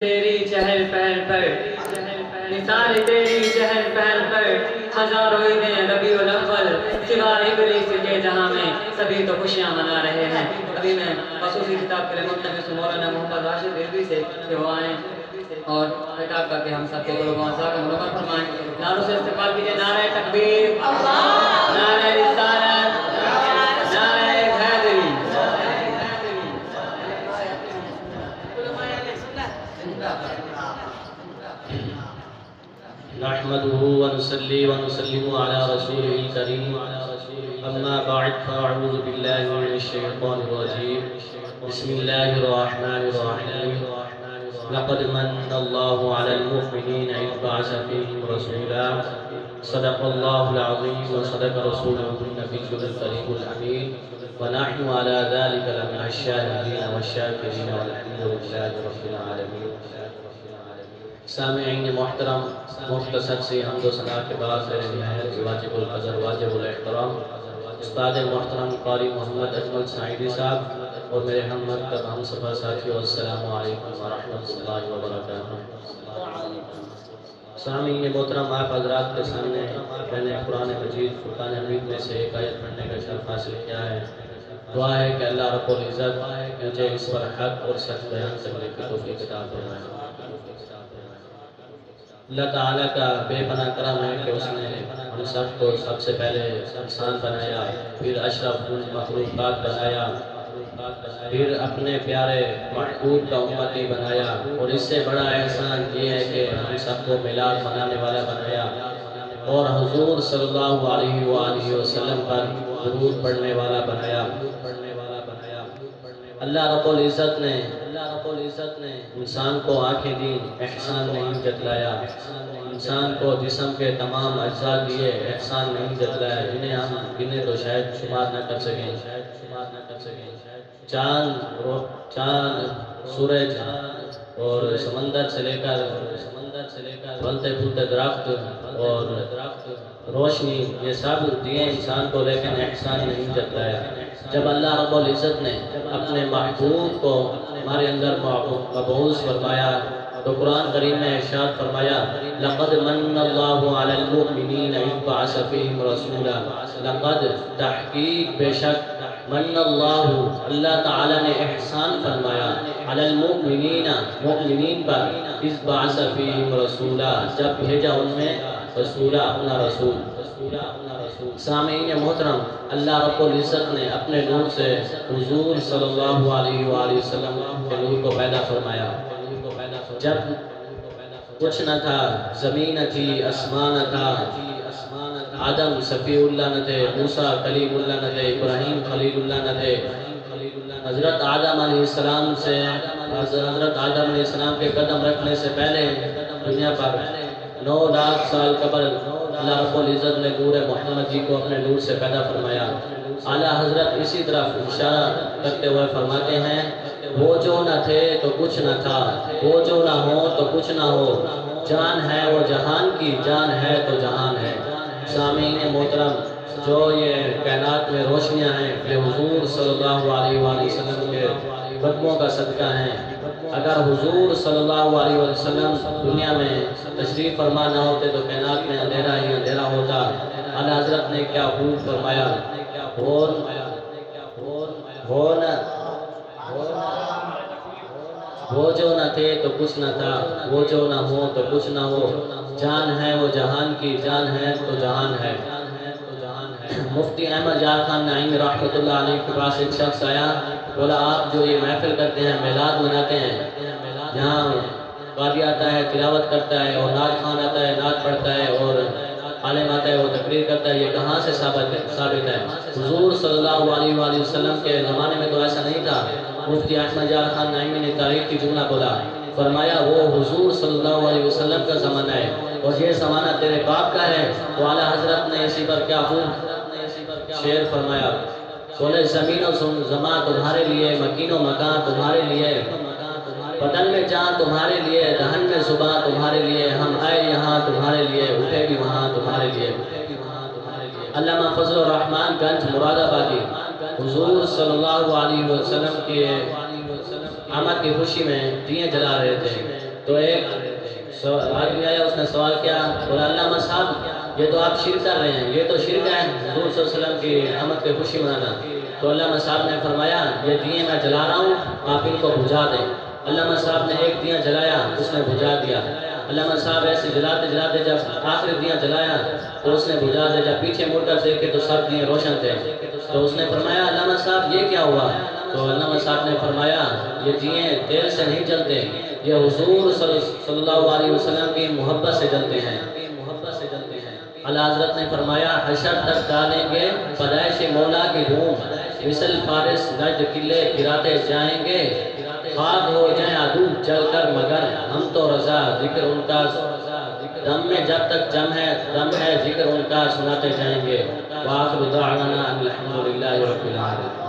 تیری چہل پہل پر نثار تیری چہل پہل پر ہزاروں عیدیں ربیع الاول سوائے ابلیس کے جہاں میں سبھی تو خوشیاں منا رہے ہیں۔ ابھی میں خصوصی خطاب کے لیے ملتمس مولانا محمد راشد رضوی سے کہ وہ آئیں اور خطاب کر کے ہم سب کے دلوں کو آزاد کا منور فرمائیں۔ نعروں سے استقبال کیجیے۔ نعرہ تکبیر، نعرہ رسالت، نعرہ حیدری۔ نحمده ونصلي ونسلم على رسوله الكريم أما بعد فأعوذ بالله من الشيطان الرجيم بسم الله الرحمن الرحيم لقد من الله على المؤمنين إذ بعث فيهم رسولا صدق الله العظيم وصدق رسوله النبي الكريم الأمين ونحن على ذلك لمن الشاهدين والشاكرين والحمد لله رب العالمين۔ سامعین محترم، مختصر سی حمد و ثنا کے بعد نہایت واجب القدر واجب الاحترام استاد محترم قاری محمد اجمل سعیدی صاحب اور میرے ہم مکتب ہم صفحہ ساتھیوں، السلام علیکم ورحمۃ اللہ وبرکاتہ۔ سامعین محترم، آپ حضرات کے سامنے میں نے قرآن مجید فرقان حمید میں سے ایک آیت پڑھنے کا شرف حاصل کیا ہے۔ دعا ہے کہ اللہ رب العزت مجھے اس پر حق اور سچ بیان کرنے کی توفیق عطا فرمائے۔ اللہ تعالیٰ کا بے پناہ کرم ہے کہ اس نے ہم سب کو سب سے پہلے انسان بنایا، پھر اشرف مخلوقات بنایا، پھر اپنے پیارے محبوب کا امتی بنایا، اور اس سے بڑا احسان یہ ہے کہ ہم سب کو میلاد منانے والا بنایا اور حضور صلی اللہ علیہ وآلہ وسلم پر درود پڑھنے والا بنایا۔ اللہ رب العزت نے انسان کو آنکھیں دی، احسان نہیں جتلایا۔ انسان کو جسم کے تمام اجزاء دیے، احسان نہیں جتلایا، جنہیں ہم گنے تو شاید شمار نہ کر سکیں۔ چاند، سورج اور سمندر سے لے کر پھلتے پھولتے درخت اور روشنی، یہ سب دیے انسان کو، لیکن احسان نہیں جتلایا۔ جب اللہ رب العزت نے اپنے محبوب کو ہمارے اندر مبعوث فرمایا تو قرآن کریم میں ارشاد فرمایا لقد من اللہ علی المؤمنین اذ بعث فیہم رسولا۔ لقد تحقیق بے شک من اللہ تعالیٰ نے احسان فرمایا علی المؤمنین مؤمنین پر اذ بعث فیہم رسولا، جب بھیجا ان میں رسولا، اپنا رسول۔ سامعین محترم، اللہ رب العزت نے اپنے نور سے حضور صلی اللہ علیہ وآلہ وسلم کے نور کو پیدا فرمایا۔ جب کچھ نہ تھا، زمین تھی، آسمان تھا، آدم صفی اللہ نہ تھے، موسیٰ کلیم اللہ نہ تھے، ابراہیم خلیل اللہ نہ تھے۔ حضرت آدم علیہ السلام کے قدم رکھنے سے پہلے دنیا پر 9 لاکھ سال قبل اللہ رب العزت نے نور محمد جی کو اپنے نور سے پیدا فرمایا۔ اعلیٰ حضرت اسی طرف اشارہ کرتے ہوئے فرماتے ہیں وہ جو نہ تھے تو کچھ نہ تھا، وہ جو نہ ہو تو کچھ نہ ہو، جان ہے وہ جہان کی، جان ہے تو جہان ہے۔ سامعین محترم، جو یہ کائنات میں روشنیاں ہیں یہ حضور صلی اللہ علیہ وآلہ وسلم کے قدموں کا صدقہ ہیں۔ اگر حضور صلی اللہ علیہ وسلم دنیا میں تشریف فرما نہ ہوتے تو کائنات میں اندھیرا ہی اندھیرا ہوتا۔ اعلیٰ حضرت نے کیا خوب فرمایا، وہ جو نہ تھے تو کچھ نہ تھا، وہ جو نہ ہو تو کچھ نہ ہو، جان ہے وہ جہان کی، جان ہے تو جہان ہے۔ مفتی احمد یار خان نعیمی رحمۃ اللہ علیہ کے پاس ایک شخص آیا، بولا آپ جو یہ محفل کرتے ہیں، میلاد مناتے ہیں، یہاں قاری آتا ہے تلاوت کرتا ہے اور نعت خوان آتا ہے نعت پڑھتا ہے اور عالم آتا ہے وہ تقریر کرتا ہے، یہ کہاں سے ثابت ہے؟ حضور صلی اللہ علیہ وآلہ وسلم کے زمانے میں تو ایسا نہیں تھا۔ مفتی احمد یار خان نعیمی نے تاریخ کی جملہ بولا، فرمایا وہ حضور صلی اللہ علیہ وسلم کا زمانہ ہے اور یہ زمانہ تیرے باپ کا ہے۔ تو اعلیٰ حضرت نے اسی پر کیا خوب شعر فرمایا، بولے زمین و زمان تمہارے لیے، مکین و مکان تمہارے لیے، بدن میں جان تمہارے لیے، دہن میں زبان تمہارے لیے، ہم آئے یہاں تمہارے لیے، اٹھے بھی وہاں تمہارے لیے۔ علامہ فضل الرحمن گنج مراد آبادی حضور صلی اللہ علیہ وسلم کے آمد کی خوشی میں دیے جلا رہے تھے۔ تو ایک آدمی آیا، اس نے سوال کیا، بولا علامہ صاحب یہ تو آپ شرک کر رہے ہیں، یہ تو شرک ہے حضور صلی اللہ علیہ وسلم کی آمد پہ خوشی منانا۔ تو علامہ صاحب نے فرمایا یہ دیے میں جلا رہا ہوں، آپ ان کو بجھا دیں۔ علامہ صاحب نے ایک دیا جلایا، اس نے بجھا دیا۔ علامہ صاحب ایسے جلاتے جلاتے جب آخری دیا جلایا تو اس نے بجھا دیا۔ جب پیچھے مڑ کر دیکھے تو سب دیے روشن تھے، تو اس نے فرمایا علامہ صاحب یہ کیا ہوا؟ تو علامہ صاحب نے فرمایا یہ دیے تیل سے نہیں جلتے، یہ حضور صلی اللہ علیہ وسلم کی محبت سے جلتے ہیں، محبت سے جلتے ہیں۔ اعلیٰ حضرت نے فرمایا حشر تک ڈالیں گے پیدائش مولا کی دھوم، مثل فارس نجد قلعے گراتے جائیں گے، خاک ہو جائیں عدو چل کر مگر ہم تو رضا، ذکر ان کا دم میں جب تک دم ہے ذکر ان کا سناتے جائیں گے۔ وآخر دعوانا الحمدللہ رب العالمین۔